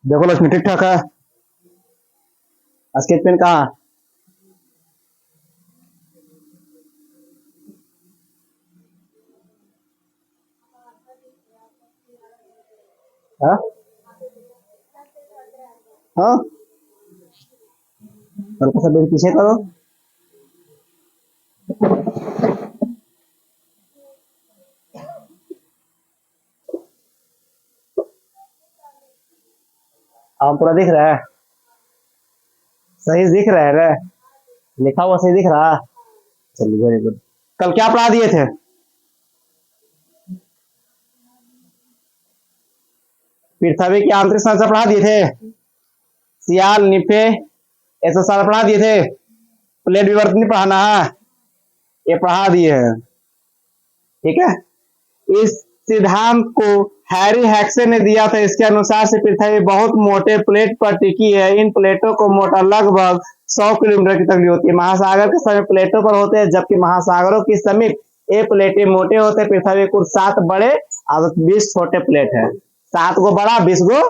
देखो लक्ष्मी ठीक ठाक है। स्केच पेन कहाँ? हाँ हाँ, हल्का सा बेल पीछे करो। आम पूरा दिख रहा है? सही दिख रहा है रे? लिखा हुआ सही दिख रहा है? चलिए वेरी गुड। कल क्या पढ़ा दिए थे? पृथ्वी की आंतरिक संरचना पढ़ा दिए थे। सियाल निफे ऐसा सारा पढ़ा दिए थे। प्लेट विवर्तनी पढ़ाना है, ये पढ़ा दिए हैं। ठीक है। इस सिद्धांत को हैरी हैक्से ने दिया था। इसके अनुसार से पृथ्वी बहुत मोटे प्लेट पर टिकी है। इन प्लेटों को मोटा लगभग 100 किलोमीटर की तकलीफ होती है। महासागर के समय प्लेटों पर होते हैं, जबकि महासागरों के समीप ये प्लेटें मोटे होते हैं। पृथ्वी कुल 7 बड़े और 20 छोटे प्लेट है। 7 गो बड़ा 20 गो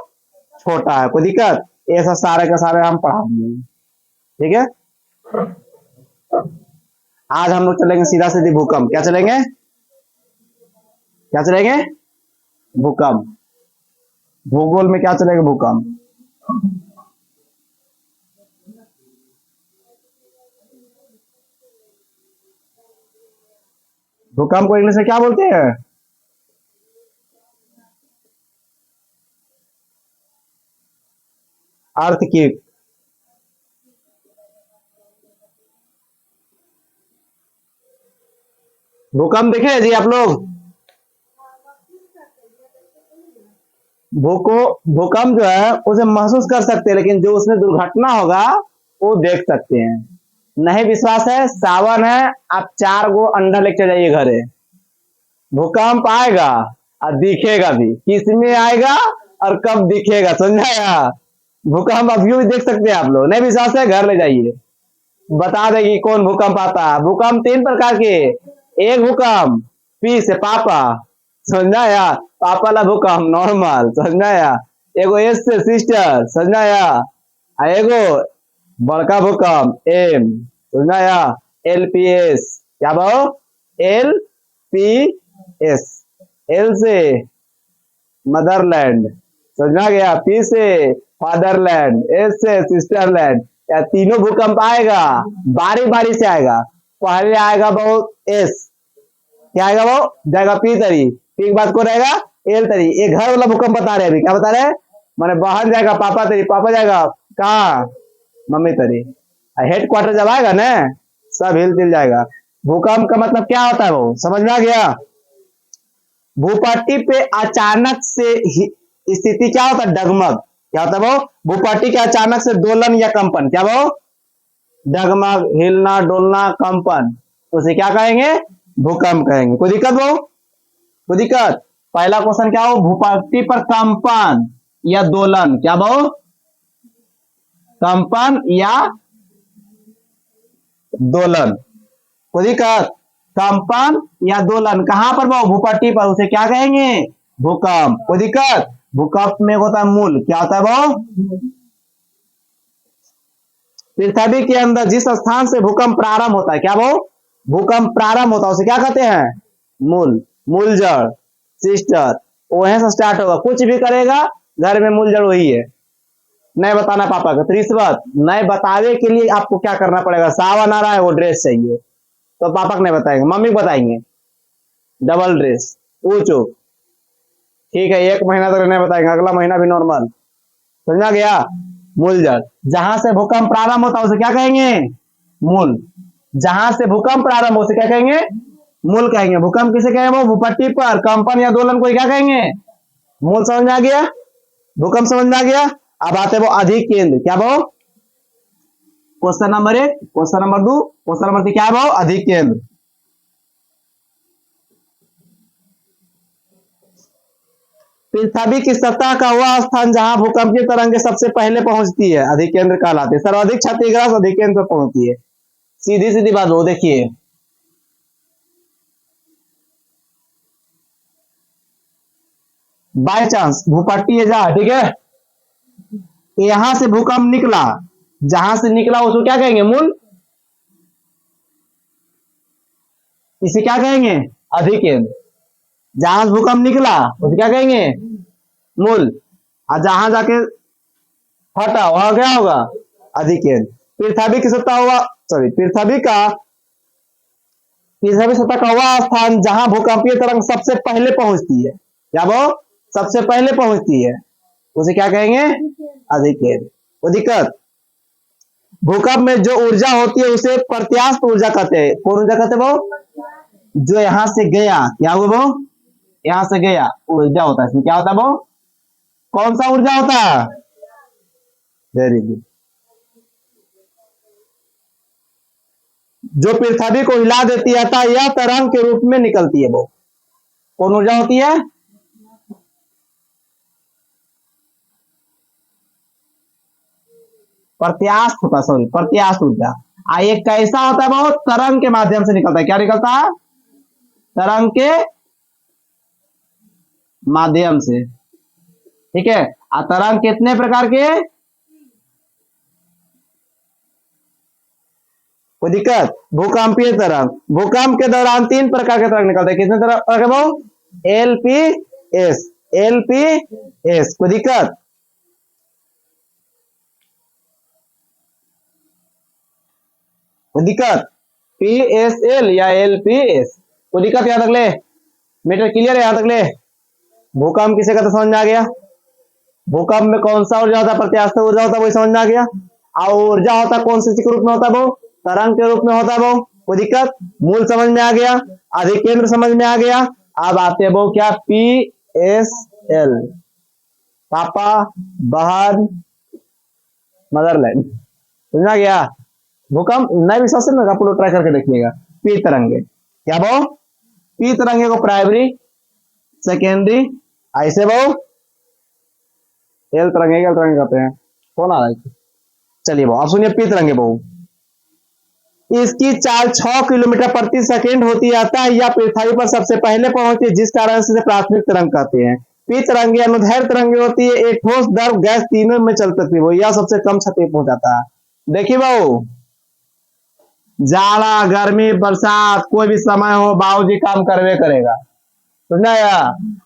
छोटा है। कोई दिक्कत? ये सब सारे के सारे हम पढ़ा देंगे। ठीक है। आज हम लोग चलेंगे सीधा सीधी भूकंप। क्या चलेंगे? क्या चलेंगे? भूकंप। भूगोल में क्या चलेगा? भूकंप। भूकंप को इंग्लिश में क्या बोलते हैं? अर्थक्वेक। भूकंप देखे जी आप लोग? भूकंप जो है उसे महसूस कर सकते हैं, लेकिन जो उसमें दुर्घटना होगा वो देख सकते हैं। नहीं विश्वास है? सावन है, आप 4 गो अंडा लेके जाइए घरे। भूकंप आएगा और दिखेगा भी। किसमें आएगा और कब दिखेगा, समझाया? भूकंप अभी भी देख सकते हैं आप लोग। नहीं विश्वास है? घर ले जाइए, बता देगी कौन भूकंप आता है। भूकंप 3 प्रकार के। एक भूकंप पी से पापा, समझाया? पापा ला भूकंप नॉर्मल, समझाया? एगो एस से सिस्टर, समझाया? एगो बड़का भूकंप एम, समझाया? एलपीएस। क्या भाव? L P S. एल से मदरलैंड, समझा गया? पी से फादरलैंड, एस से सिस्टरलैंड। या तीनों भूकंप आएगा, बारी बारी से आएगा। पहले आएगा बहुत एस, क्या आएगा वो? जाएगा पी तरी, पी के बाद को रहेगा एल तरी। ये घर वाला भूकंप बता रहे। अभी क्या बता रहे? मैंने बहन जाएगा पापा तरी, पापा जाएगा कहा? मम्मी तरी। हेड क्वार्टर जब आएगा ना, सब हिल तिल जाएगा। भूकंप का मतलब क्या होता है वो समझ में आ गया? भूपट्टी पे अचानक से स्थिति क्या होता है? डगमग। क्या होता है वो? भूपट्टी के अचानक से दोलन या कंपन। क्या वो? डगमग, हिलना डोलना कंपन, तो उसे क्या कहेंगे? भूकंप कहेंगे। कोई दिक्कत वो? कोई दिक्कत? पहला क्वेश्चन क्या हो? भूपट्टी पर कंपन या दोलन। क्या वो? कंपन या दोलन। कोई दिक्कत? कंपन या दोलन कहां पर वो? भूपट्टी पर, उसे क्या कहेंगे? भूकंप। कोई दिक्कत? भूकंप में होता है मूल। क्या होता है वो? पृथ्वी के अंदर जिस स्थान से भूकंप प्रारंभ होता है, क्या वो? भूकंप प्रारंभ होता है, उसे क्या कहते हैं? मूल। मूलजड़, सिस्टर, वहीं से स्टार्ट होगा। कुछ भी करेगा घर में मूलजड़ वही है। नहीं बताना पापा का। रिश्वत नहीं बतावे के लिए आपको क्या करना पड़ेगा? सावन आ रहा है, वो ड्रेस चाहिए, तो पापा को नहीं बताएंगे, मम्मी को बताएंगे। डबल ड्रेस, पूछो। ठीक है, 1 महीना तक नहीं बताएंगे, अगला महीना भी नॉर्मल। समझा गया? मूलजड़। जहां से भूकंप प्रारंभ होता है उसे क्या कहेंगे? मूल। जहां से भूकंप प्रारंभ हो उसे क्या कहेंगे? मूल कहेंगे। भूकंप किसे कहेंगे? वो भूपट्टी पर कंपन या दोलन को क्या कहेंगे? मूल। समझ में आ गया? भूकंप समझ में आ गया? अब आते वो अधिक केंद्र। क्या वो? Question number 1, question number 2, question number 3। क्या है वो? अधिक केंद्र। पृथ्वी की सतह का वह स्थान जहां भूकंप की तरंगे सबसे पहले पहुंचती है अधिक केंद्र कहलाते हैं। सर्वाधिक क्षतिग्रस्त अधिक केंद्र पर पहुंचती है। सीधी सीधी बात हो, देखिए। बाय चांस भूपट्टी है जहां, ठीक है, यहां से भूकंप निकला, जहां से निकला उसको क्या कहेंगे? मूल। इसे क्या कहेंगे? अधिकेंद्र। जहां से भूकंप निकला उसे क्या कहेंगे? मूल। और जहां जाके फटा वहां क्या होगा? अधिकेंद्र। पृथ्वी की सतह हुआ, सॉरी, पृथ्वी सतह का वह स्थान जहां भूकंपीय तरंग सबसे पहले पहुंचती है, क्या वो सबसे पहले पहुंचती है, उसे क्या कहेंगे? अधिकेंद्र। वो दिक्कत, भूकंप में जो ऊर्जा होती है उसे प्रत्यास्थ ऊर्जा कहते हैं। कौन ऊर्जा कहते हैं? वो जो यहां से गया, क्या हुआ? वो यहां से गया ऊर्जा होता है। इसमें क्या होता है? वो कौन सा ऊर्जा होता है? Very good. जो पृथ्वी को हिला देती है अतः यह तरंग के रूप में निकलती है, वो कौन ऊर्जा होती है? प्रत्यास्थ होता, सॉरी, प्रत्यास्थ ऊर्जा। एक कैसा होता है? वो तरंग के माध्यम से निकलता है। क्या निकलता है? तरंग के माध्यम से, ठीक है। तरंग कितने प्रकार के? कोई दिक्कत? भूकंपीय तरंग, भूकंप के दौरान 3 प्रकार के तरंग निकलते हैं। कितने तरह के? वो LPS, LPS। कोई दिक्कत? कोई दिक्कत? PSL या LPS, कोई दिक्कत? यहां तक ले मीटर क्लियर है? यहां तक ले भूकंप किसे कहते समझ में आ गया? भूकंप में कौन सा ऊर्जा होता है? प्रत्यास्थ ऊर्जा होता है, वही समझ में आ गया। और ऊर्जा होता है कौन से के रूप में होता है? वो तरंग के रूप में होता है। वो कोई दिक्कत? मूल समझ में आ गया, अधिकेंद्र समझ में आ गया। अब आते हैं वो क्या? PSL, पापा, बहन, मदरलैंड। समझ में आ गया? भूकंप नए विश्वास से आप लोग ट्राई करके देखिएगा। पी तरंगे, क्या वो पी तरंगे को प्राइमरी, सेकेंडरी, ऐसे वो एल तरंगे कहते हैं। कौन आ रहा है? चलिए वो आप सुनिए। पी तरंगे बहु, इसकी चाल 6 किलोमीटर प्रति सेकंड होती है अतः यह पृथ्वी पर सबसे पहले पहुंचती है, जिस कारण से प्राथमिक तरंग कहते हैं। पी तरंगे अनुदैर्घ्य तरंगे होती है, एक ठोस, द्रव, गैस तीनों में चल सकती है। वो यह सबसे कम क्षति पहुंचाता है। देखिए बाबू, जाड़ा, गर्मी, बरसात, कोई भी समय हो बाबूजी काम करवे करेगा। समझा?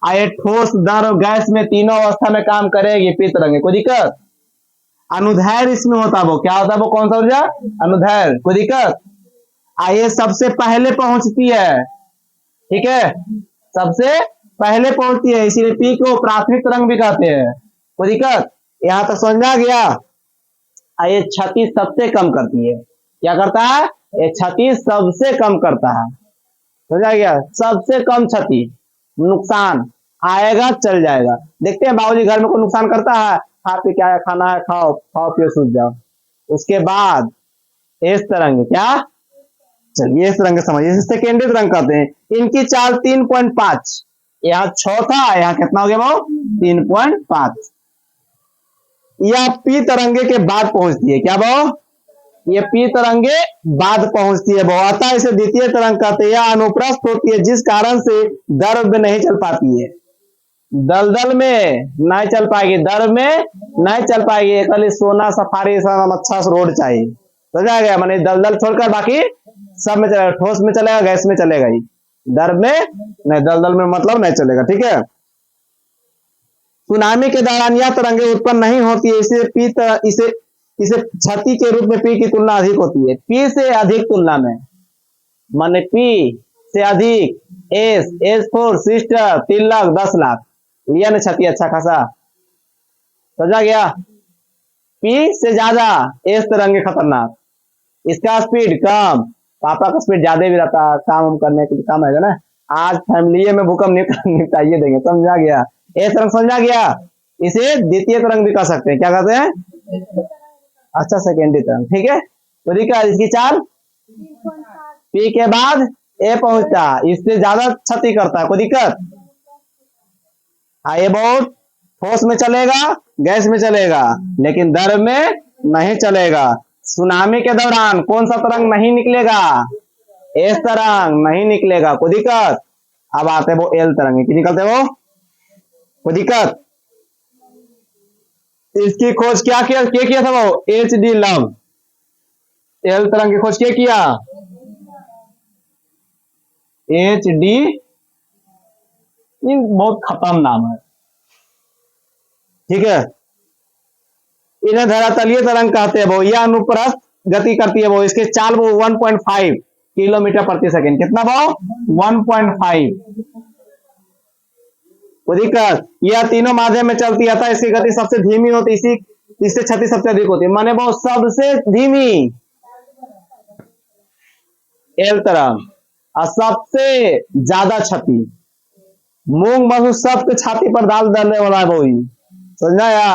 ये ठोस, द्रव, गैस में तीनों अवस्था में काम करेगी पी तरंगे। कोई दिक्कत? अनुदैर्घ्य इसमें होता है। वो क्या होता है? वो कौन सा ऊर्जा? अनुदैर्घ्य। कोई दिक्कत? ये सबसे पहले पहुंचती है, ठीक है, सबसे पहले पहुंचती है, इसीलिए पी को प्राथमिक तरंग भी कहते हैं। कोई दिक्कत? यहां तक समझा गया? ये क्षति सबसे कम करती है। क्या करता है? ये क्षति सबसे कम करता है। समझा गया? सबसे कम क्षति, नुकसान आएगा चल जाएगा। देखते हैं बाबूजी घर में कोई नुकसान करता है? खा पी क्या खाना है, खाओ खाओ पियो सूझ जाओ। उसके बाद इस तरंग, क्या? चलिए इस तरंग समझिए, सेकेंडरी तरंग कहते हैं। इनकी चाल 3.5, यहाँ 6 था, यहाँ कितना हो गया वो? 3.5। यह पी तरंगे के बाद पहुंचती है। क्या वो? ये पी तरंगे बाद पहुंचती है। अतः इसे द्वितीय तरंग कहते हैं। यह अनुप्रस्थ होती है, जिस कारण से द्रव में नहीं चल पाती है। दलदल में नहीं चल पाएगी, द्रव में नहीं चल पाएगी। कल सोना सफारी अच्छा रोड चाहिए। समझा गया? माने दलदल छोड़कर बाकी सब में चलेगा। ठोस में चलेगा, गैस में चलेगा ही, द्रव में नहीं, दलदल में मतलब नहीं चलेगा। ठीक है। सुनामी के दौरान यह तरंगे उत्पन्न नहीं होती है, इसे क्षति के रूप में पी की तुलना अधिक होती है। पी से अधिक तुलना में, माने पी से अधिक S four sister 3 lakh 10 lakh लिया ना क्षति अच्छा खासा। समझा गया? पी से ज्यादा एस तरंगे खतरनाक, इसका स्पीड कम, पापा का स्पीड ज्यादा भी रहता है, काम करने के लिए काम है ना। आज फैमिली में भूकंप निपटाइए देंगे। समझा गया? एस तरंग समझा गया? इसे द्वितीय तरंग भी कह सकते हैं। क्या कहते हैं? अच्छा, सेकेंडरी तरंग। ठीक है। तो देखिए इसकी चाल पी के बाद ए पहुंचता, इससे ज्यादा क्षति करता है। कोई दिक्कत? ये बहुत ठोस में चलेगा, गैस में चलेगा, लेकिन द्रव में नहीं चलेगा। सुनामी के दौरान कौन सा तरंग नहीं निकलेगा? एस तरंग नहीं निकलेगा। कोई दिक्कत? अब आते वो एल तरंग की निकलते वो। कोई दिक्कत? इसकी खोज क्या किया था वो? H D love. एल तरंग की खोज क्या किया? H D. बहुत खत्म नाम है, ठीक है। इन्हें धरातलीय तरंग कहते हैं वो। यह अनुप्रस्थ गति करती है वो। इसके चाल वो 1.5 किलोमीटर प्रति सेकंड। कितना भाव? 1.5। कोई दिक्कत? यह तीनों माध्यम में चलती है, इसकी गति सबसे धीमी होती, इसी इससे क्षति सबसे अधिक होती है। माने वो सबसे धीमी एल तरंग और सबसे ज्यादा क्षति। मूंग मसूर सबके छाती पर डाल डालने वाला है वही, समझा या?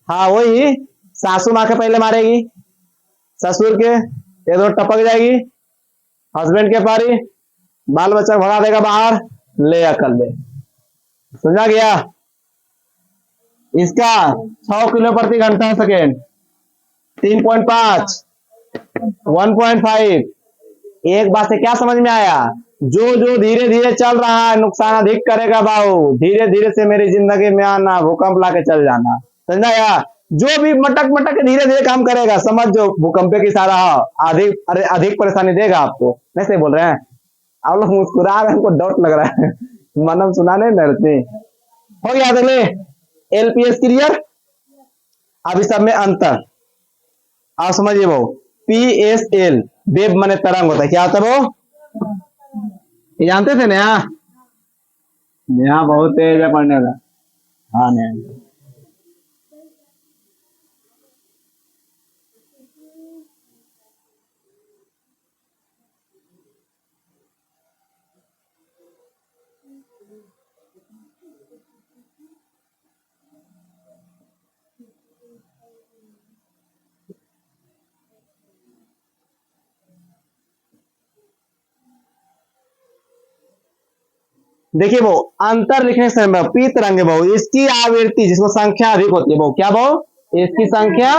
हाँ वही, सासू माँ के पहले मारेगी, ससुर के, ये दो टपक जाएगी, हस्बैंड के पारी, बाल बच्चा भगा देगा बाहर, ले या कर ले। समझा गया? इसका 6 किलो प्रति घंटा सेकेंड, 3.5, 1.5। एक बात से क्या समझ में आया? जो जो धीरे धीरे चल रहा है नुकसान अधिक करेगा बाबू। धीरे धीरे से मेरी जिंदगी में आना, भूकंप लाके चल जाना। समझा या? जो भी मटक मटक धीरे धीरे काम करेगा, समझ जो भूकंप की सारा अधिक परेशानी देगा आपको। नहीं सही बोल रहे हैं आप लोग? मुस्कुरा रहे, हमको डाउट लग रहा है। मनम सुना नहीं डरते। हो गया अगले एलपीएस क्लियर। अब इस सब में अंतर आप समझिए वो। पीएसएल वेब माने तरंग होता है। क्या होता है वो? ये जानते थे ना? यहाँ बहुत तेज है पढ़ने का। हाँ नहीं, देखिए वो अंतर लिखने से पी तरंग है वो। इसकी आवृत्ति जिसको संख्या अधिक होती है वो क्या वो? इसकी संख्या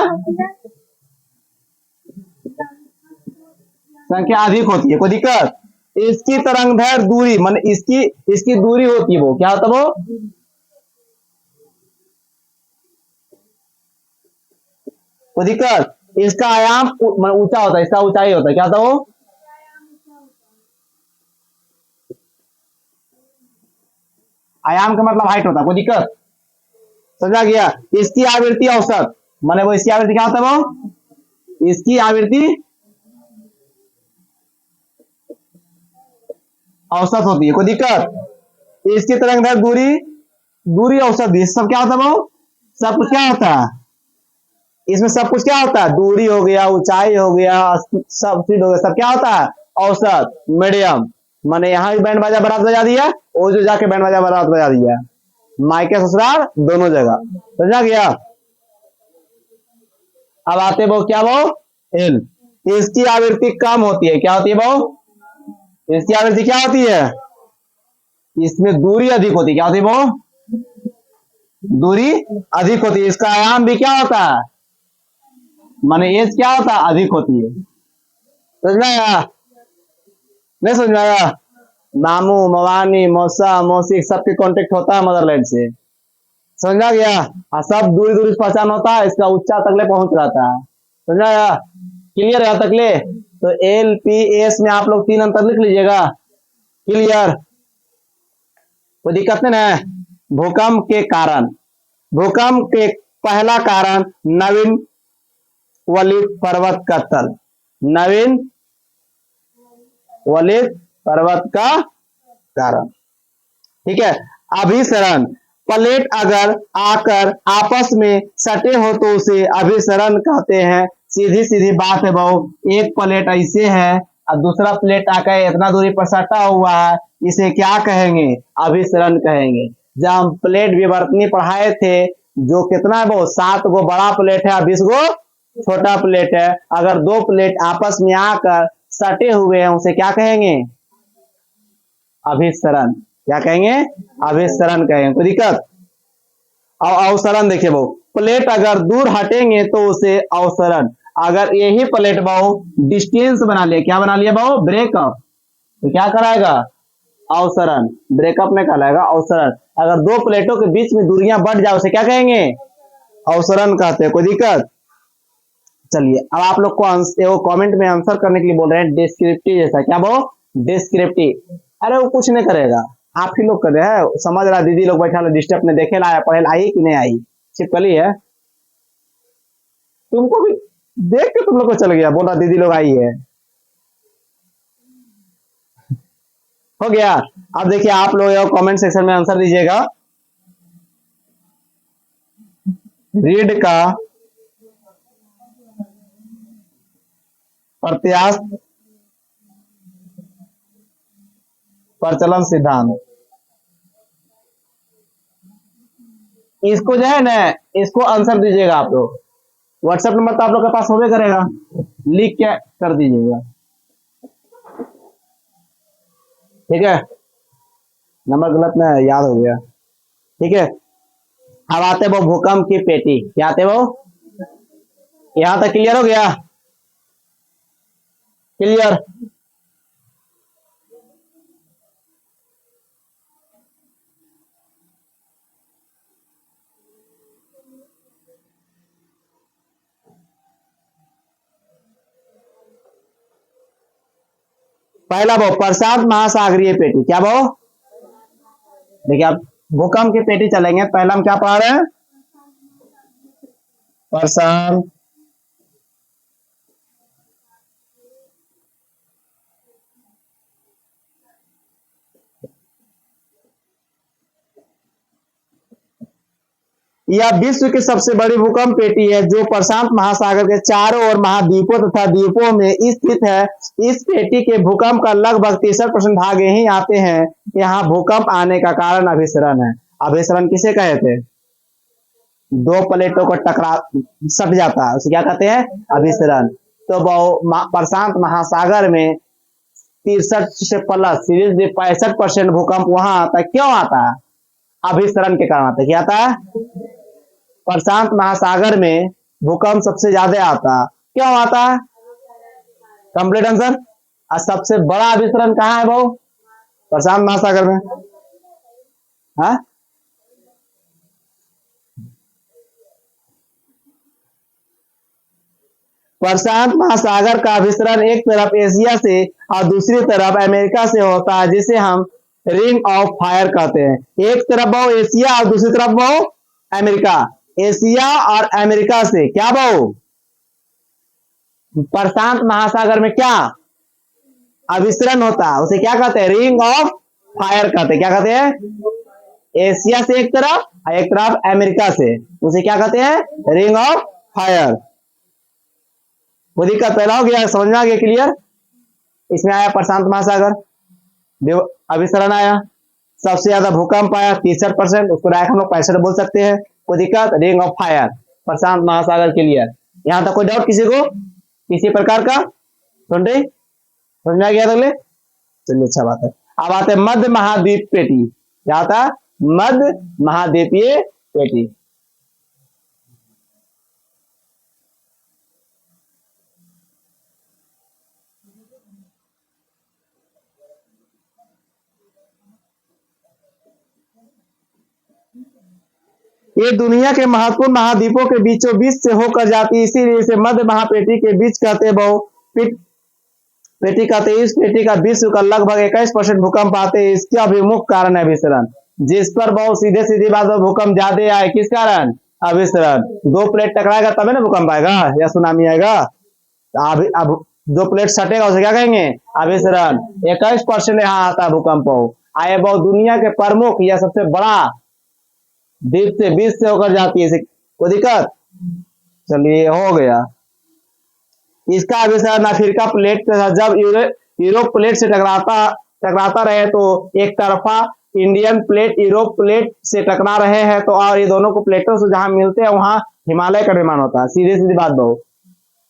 अधिक होती है। कोई दिक्कत? इसकी तरंगदैर्घ्य दूरी मान इसकी इसकी दूरी होती है वो। क्या होता है वो? कोई दिक्कत? इसका आयाम ऊंचा होता है, इसका ऊंचाई होता है। क्या होता है वो? आयाम का मतलब हाइट होता है। कोई दिक्कत? समझा गया? इसकी आवृत्ति औसत माने वो, इसकी आवृत्ति क्या होता है वो? इसकी आवृत्ति औसत होती है। कोई दिक्कत? इसकी तरंगदैर्घ्य दूरी दूरी औसत भी सब क्या होता है वो? सब कुछ क्या होता है इसमें? सब कुछ क्या होता है? दूरी हो गया, ऊंचाई हो गया, सब चीज हो गया, सब क्या होता है? औसत, मीडियम। मैंने यहाँ भी बैंड बाजा बारात बजा दिया, वो जो जाके बैंड बाजा बारात बजा दिया, मायके ससुराल दोनों जगह। समझा गया? अब आते वो क्या वो? एल। इसकी आवृत्ति कम होती है। क्या होती है वो? इसकी आवृत्ति क्या होती है? इसमें दूरी अधिक होती है। क्या होती है वो? दूरी अधिक होती है। इसका आयाम भी क्या होता है? माने एज क्या होता है? अधिक होती है। समझ में आया? नहीं समझ में आया? मामू मवानी मौसा मौसी सबके कांटेक्ट होता है मदरलैंड से। समझा गया? और सब दूरी दूरी से पहचान होता है, इसका उच्चा तकले पहुंच रहता है। समझा गया? क्लियर है तकले? तो एल पी एस में आप लोग 3 अंतर लिख लीजिएगा। क्लियर? कोई दिक्कत नहीं है? भूकंप के कारण, भूकंप के पहला कारण नवीन वलित पर्वत का तल, नवीन वलित पर्वत का कारण। ठीक है? अभिसरण, प्लेट अगर आकर आपस में सटे हो तो उसे अभिसरण कहते हैं। सीधी सीधी बात है बहु। एक प्लेट ऐसे है और दूसरा प्लेट आकर इतना दूरी पर सटा हुआ है, इसे क्या कहेंगे? अभिसरण कहेंगे। जब हम प्लेट विवर्तनी पढ़ाए थे, जो कितना है वो 7 गो बड़ा प्लेट है और 20 गो छोटा प्लेट है, अगर 2 प्लेट आपस में आकर सटे हुए हैं उसे क्या कहेंगे? अभिसरण। क्या कहेंगे? अभिसरण कहेंगे। कोई दिक्कत? और अवसरण देखिए वो, प्लेट अगर दूर हटेंगे तो उसे अवसरण। अगर यही प्लेट बहु डिस्टेंस बना लिया, क्या बना लिया बहु? ब्रेकअप, तो क्या कराएगा? अवसरण। ब्रेकअप में कहलाएगा अवसरण। अगर 2 प्लेटों के बीच में दूरियां बढ़ जाए उसे क्या कहेंगे? अवसरण कहते हैं। कोई दिक्कत? चलिए अब आप लोग को कमेंट में आंसर करने के लिए बोल रहे हैं डिस्क्रिप्टिव जैसा। क्या वो? डिस्क्रिप्टिव। अरे वो कुछ नहीं करेगा, आप ही लोग कर रहे हैं। समझ रहा दीदी लोग बैठा लो डिस्टर्ब ने देखे लाया पढ़े आई कि नहीं आई, छिपकली है। तुमको भी देख के तुम लोग को चल गया, बोल रहा दीदी लोग आई है। हो गया। अब देखिए आप लोग कमेंट सेक्शन में आंसर दीजिएगा। रीड का प्रत्यास्थ प्रचलन सिद्धांत, इसको जो है ना, इसको आंसर दीजिएगा आप लोग। व्हाट्सएप नंबर तो आप लोग के पास होवे करेगा, लिख के कर दीजिएगा, ठीक है। नंबर गलत में याद हो गया, ठीक है। अब आते वो भूकंप की पेटी। क्या आते वो? यहां तक क्लियर हो गया? क्लियर? पहला वो प्रशांत महासागरीय पेटी। क्या वो? देखिए आप भूकंप की पेटी चलेंगे, पहला हम क्या पढ़ रहे हैं? प्रशांत यह विश्व की सबसे बड़ी भूकंप पेटी है जो प्रशांत महासागर के चारों ओर महाद्वीपों तथा द्वीपों में स्थित है। इस पेटी के भूकंप का लगभग 63% भाग यही आते हैं। यहाँ भूकंप आने का कारण अभिसरण है। अभिसरण किसे कहे थे? दो प्लेटों को टकरा सट जाता है, उसे क्या कहते हैं? अभिसरण। तो वो प्रशांत महासागर में 63 से प्लस सीरीज 65% भूकंप वहां आता है। क्यों आता है? अभिसरण के कारण आता है। क्या आता है? प्रशांत महासागर में भूकंप सबसे ज्यादा आता। क्यों आता है? Complete answer. और सबसे बड़ा अभिसरण कहाँ है वो? प्रशांत महासागर में। हाँ, प्रशांत महासागर का अभिसरण एक तरफ एशिया से और दूसरी तरफ अमेरिका से होता है, जिसे हम रिंग ऑफ फायर कहते हैं। एक तरफ वो एशिया और दूसरी तरफ वो अमेरिका। एशिया और अमेरिका से क्या वो प्रशांत महासागर में क्या अभिसरण होता है, उसे क्या कहते हैं? रिंग ऑफ फायर कहते हैं। क्या कहते हैं? एशिया से एक तरफ और एक तरफ अमेरिका से, उसे क्या कहते हैं? Ring of fire. वो दिक्कत पहला हो गया, समझ में आ गया? क्लियर? इसमें आया प्रशांत महासागर अभिसरण आया, सबसे ज्यादा भूकंप आया 63%, उसको डायरेक्ट हम लोग 65 बोल सकते हैं। कोई दिक्कत? रिंग ऑफ फायर प्रशांत महासागर क्लियर। यहां तक कोई डाउट किसी को, किसी प्रकार का? समझ में आ गया? अगले चलिए, अच्छा बात है। अब आते हैं मध्य महाद्वीप पेटी। क्या आता है? मध्य महाद्वीपीय पेटी। ये दुनिया के महत्वपूर्ण महाद्वीपों के बीचों बीच से होकर जाती है, इसीलिए इसे मध्य महापेटी के बीच कहते बहु पेटी कहते हैं। इस पेटी का विश्व का लगभग 21% भूकंप आते हैं। इसका भी मुख्य कारण है अभिसरण, जिस पर बहुत सीधे सीधी बात है भूकंप ज्यादा आए। किस कारण? अभिसरण। दो प्लेट टकराएगा तभी ना भूकंप आएगा या सुनामी आएगा। अब दो प्लेट सटेगा उसे क्या कहेंगे? अभिसरण। 21% यहाँ आता है भूकंप। आए बहुत दुनिया के प्रमुख या सबसे बड़ा द्वीप से बीच से होकर जाती है। कोई दिक्कत? चलिए हो गया। इसका अभिसरण अफ्रीका प्लेट के साथ जब यूरोप प्लेट से टकराता रहे तो एक तरफा इंडियन प्लेट यूरोप प्लेट से टकरा रहे हैं, तो और ये दोनों को प्लेटों से जहां मिलते हैं वहां हिमालय का निर्माण होता है। सीधी सीधी बात बहु,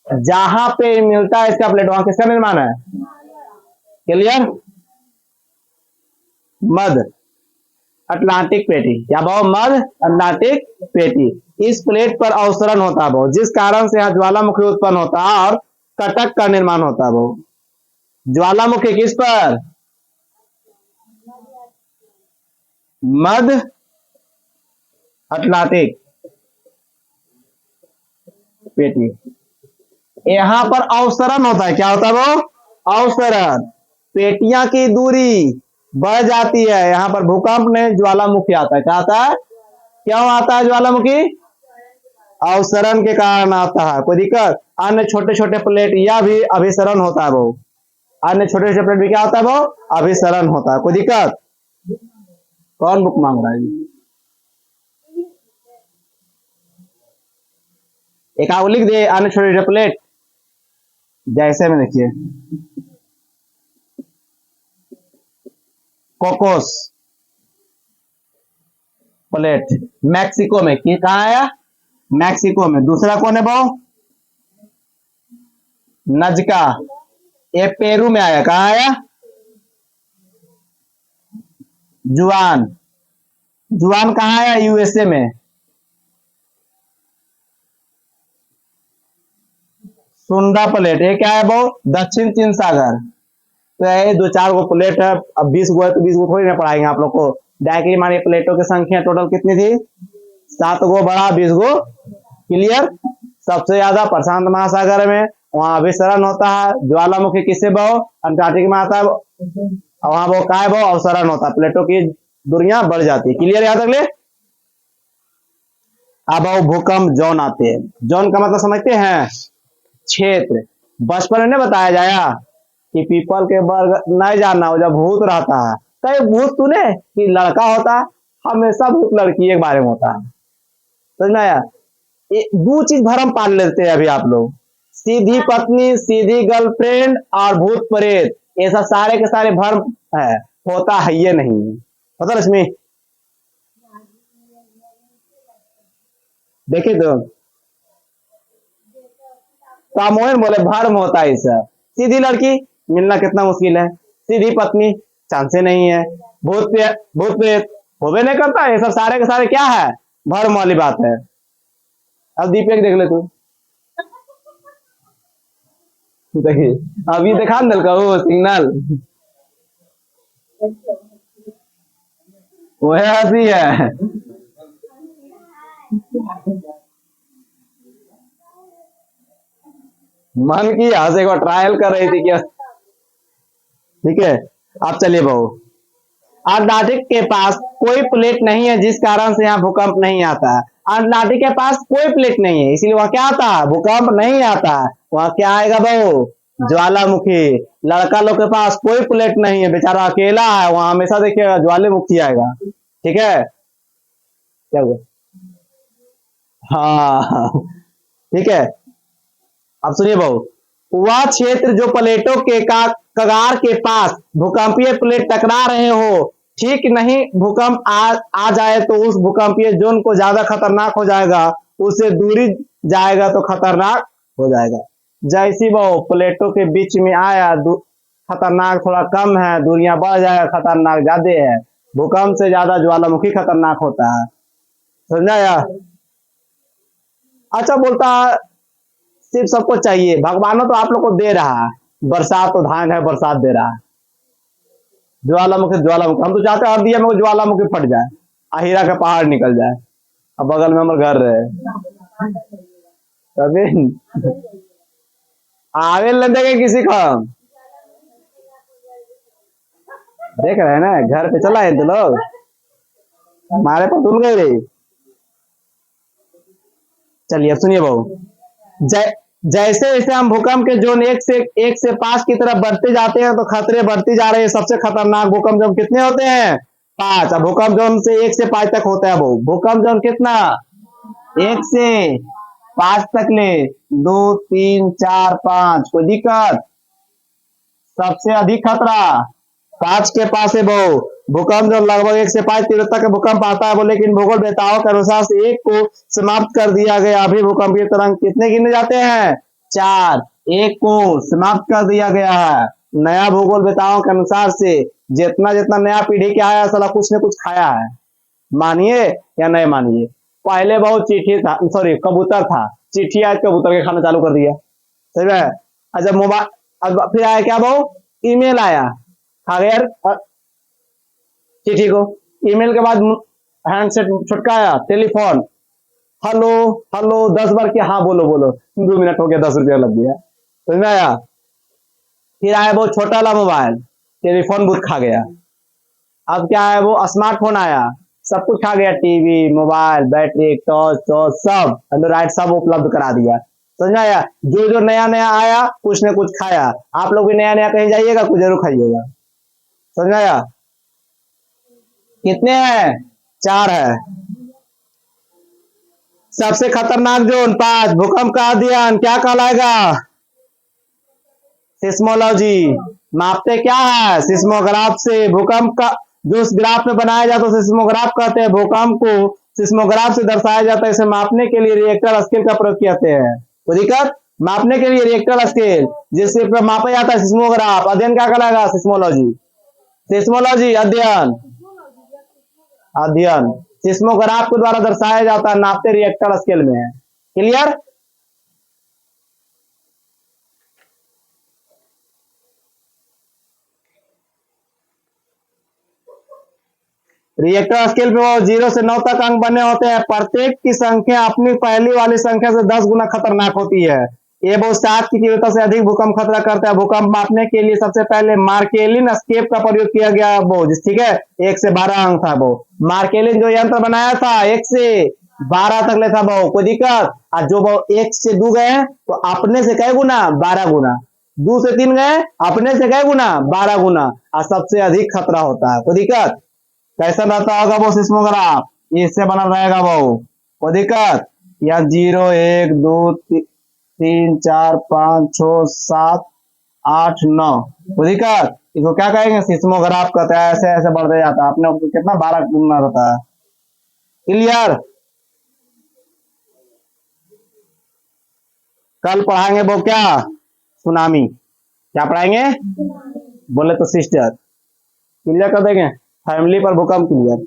जहां पे मिलता है इसका प्लेट वहां किसका निर्माण है? क्लियर? मध्य अटलांटिक पेटी। क्या भाव? मध्य अटलांटिक पेटी। इस प्लेट पर अवसरण होता है भाव, जिस कारण से यहाँ ज्वालामुखी उत्पन्न होता है और कटक का निर्माण होता है भाव। ज्वालामुखी किस पर? मध्य अटलांटिक। पेटी। यहाँ पर अवसरण होता है, क्या होता है वो? अवसरण। पेटियां की दूरी बढ़ जाती है, यहाँ पर भूकंप नहीं ज्वालामुखी आता है। क्या आता है? क्यों आता है ज्वालामुखी? अवसरण के कारण आता है। कोई दिक्कत? अन्य छोटे छोटे प्लेट या भी अभिसरण होता है वो। अन्य छोटे छोटे प्लेट भी क्या होता है वो? अभिसरण होता है। कोई दिक्कत? कौन बुक मांग रहा है? एक आग लिख दे, अन्य छोटे छोटे प्लेट जैसे में देखिए, कोकोस प्लेट मैक्सिको में, कहा आया? मैक्सिको में। दूसरा कौन है भाव? नजका, ये पेरू में आया। कहा आया? जुआन, जुआन कहाँ आया? यूएसए में। सुंडा प्लेट, ये क्या है भाव? दक्षिण चीन सागर। तो ये दो चार गो प्लेट है, अब 20 गो है तो 20 गो थोड़ी ना पढ़ाएंगे आप लोग को। डायरेक्टली मानिए प्लेटों की संख्या टोटल कितनी थी? 7 गो बड़ा, 20 गो। क्लियर? सबसे ज्यादा प्रशांत महासागर में, वहां अभिसरण होता है। ज्वालामुखी किससे भाव? अंटार्कटिक में आता है, वहां वो क्या है? भाव अवसरण होता है, प्लेटों की दूरियां बढ़ जाती है। क्लियर? यहां तक ले। अब आओ भूकंप जोन आते हैं। जोन का मतलब समझते हैं? क्षेत्र। बचपन में नहीं बताया जाया कि पीपल के वर्ग नहीं जानना हो जब भूत रहता है। कई भूत तूने कि लड़का होता है, हमेशा भूत लड़की एक बारे में होता है। समझ में आया? दो चीज भरम पाल लेते हैं अभी आप लोग, सीधी पत्नी, सीधी गर्लफ्रेंड और भूत प्रेत। ये सब सारे के सारे भ्रम है, होता है ये नहीं होता। रश्मि देखे तो कामोहन बोले भ्रम होता है। सब सीधी लड़की मिलना कितना मुश्किल है, सीधी पत्नी चांसे नहीं है, भूत प्रेत होवे नहीं करता। ये सब सारे के सारे क्या है? भ्रम वाली बात है। अब दीपक देख ले तू, देखिए अभी देखा न का वो सिग्नल, वो है हंसी है। मन की हंसे को ट्रायल कर रही थी क्या? ठीक है, अब चलिए बहू। अंटार्कटिक के पास कोई प्लेट नहीं है जिस कारण से यहाँ भूकंप नहीं आता है। अंटार्कटिक के पास कोई प्लेट नहीं है, इसीलिए वहां क्या आता है? भूकंप नहीं आता है। वहां क्या आएगा बहू? ज्वालामुखी। लड़का लोग के पास कोई प्लेट नहीं है, बेचारा अकेला है, वहां हमेशा देखिएगा ज्वालामुखी आएगा। ठीक है? क्या हुआ? हाँ ठीक है। अब सुनिए बहू, वह क्षेत्र जो प्लेटों के कगार के पास भूकंपीय प्लेट टकरा रहे हो, ठीक नहीं, भूकंप आ जाए तो उस भूकंपीय जोन को ज्यादा खतरनाक हो जाएगा, उससे दूरी जाएगा तो खतरनाक हो जाएगा। जैसी वो प्लेटों के बीच में आया, खतरनाक थोड़ा कम है, दूरियां बढ़ जाएगा, खतरनाक ज्यादा है। भूकंप से ज्यादा ज्वालामुखी खतरनाक होता है। समझा यार? अच्छा बोलता है सिर्फ सबको चाहिए, भगवान तो आप लोग को दे रहा है, बरसात तो धान है, बरसात दे रहा है। ज्वालामुखी ज्वालामुखी हम तो चाहते हैं हर दिया में ज्वालामुखी फट जाए, अहिरा का पहाड़ निकल जाए, अब बगल में हमारे घर रहे तभी आवे लग देंगे किसी का। देख रहे हैं ना, घर पे चला है तो लोग हमारे पर धुल गए रही। चलिए सुनिए बहू, जैसे जैसे हम भूकंप के जोन एक से 5 की तरफ बढ़ते जाते हैं तो खतरे बढ़ती जा रहे हैं। सबसे खतरनाक भूकंप जोन कितने होते हैं? 5। अब भूकंप जोन से 1 से 5 तक होता है वो। भूकंप जोन कितना? 1 से 5 तक ले, 2 3 4 5। कोई दिक्कत? सबसे अधिक खतरा 5 के पास है वो। भूकंप जो लगभग 1 से 5 तीव्रता का भूकंप आता है वो, लेकिन भूगोल बेताओं के अनुसार से 1 को समाप्त कर दिया गया। अभी भूकंपीय तरंग कितने गिने जाते हैं? 4। 1 को समाप्त कर दिया गया है। नया भूगोल बेताओं के अनुसार से जितना जितना नया पीढ़ी के आया साला कुछ न कुछ खाया है, मानिए या नहीं मानिए। पहले बहुत चिट्ठी था, सॉरी कबूतर था, चिट्ठी आज कबूतर के खाना चालू कर दिया। सही है? अच्छा मोबाइल, अब फिर आया क्या बहु? ईमेल आया, खा गया चिट्ठी को। ईमेल के बाद हैंडसेट छुटका आया, टेलीफोन, हेलो हेलो 10 बार किया, हाँ बोलो बोलो, 2 मिनट हो गया, 10 रुपया लग गया। समझ में आया? फिर आया वो छोटा वाला मोबाइल, टेलीफोन बूथ खा गया। अब क्या है, वो स्मार्टफोन आया, सब कुछ खा गया, TV, mobile, battery, torch torch सब एंड्रॉइड सब उपलब्ध करा दिया। समझ में आया? जो जो नया नया आया कुछ न कुछ खाया। आप लोग भी नया नया कहीं जाइएगा कुछ जरूर खाइएगा। समझ में आया? कितने हैं? 4 है। सबसे खतरनाक जोन 5, भूकंप का अध्ययन क्या कहलाएगा? सिस्मोलॉजी। मापते क्या है? सिस्मोग्राफ से। भूकंप का जो उस ग्राफ में बनाया जाता है सिस्मोग्राफ कहते हैं। भूकंप को सिस्मोग्राफ से दर्शाया जाता है। इसे मापने के लिए रिएक्टर स्केल का प्रयोग किया है। तो दिक्कत, मापने के लिए रिएक्टर स्केल जिससे मापा जाता है सिस्मोग्राफ। अध्ययन क्या कहलाएगा? सिस्मोलॉजी। सिस्मोलॉजी अध्ययन, अध्ययन सिस्मोग्राफ के द्वारा दर्शाया जाता है, नापते रिएक्टर स्केल में है। क्लियर? रिएक्टर स्केल पे वो 0 से 9 तक अंक बने होते हैं। प्रत्येक की संख्या अपनी पहली वाली संख्या से 10 गुना खतरनाक होती है। ये वो 7 की तीव्रता से अधिक भूकंप खतरा करता है। भूकंप मापने के लिए सबसे पहले मार्केलिन स्केल का प्रयोग किया गया। वो ठीक है, 1 से 12 अंक था। वो मार्केलिन जो यंत्र बनाया था 1 से 12 तक ले था। वो कोई दिक्कत? और जो वो 1 से 2 गए तो अपने से कै गुना? 12 गुना। 2 से 3 गए अपने से कै गुना? 12 गुना। और सबसे अधिक खतरा होता है। कोई दिक्कत? कैसा रहता होगा वो सिस्मोग्राफ? इससे बना रहेगा वो। कोई दिक्कत? या 0 1 2 3 4 5 6 7 8 9। कोई दिक्कत? इसको क्या कहेंगे? सिस्मोग्राफ कहते हैं। ऐसे ऐसे बढ़ते जाता है। अपने कितना 12 गुना रहता है। क्लियर? कल पढ़ाएंगे वो क्या? सुनामी। क्या पढ़ाएंगे? बोले तो सिस्टर। क्लियर कर देंगे? फैमिली पर भूकंप क्लियर।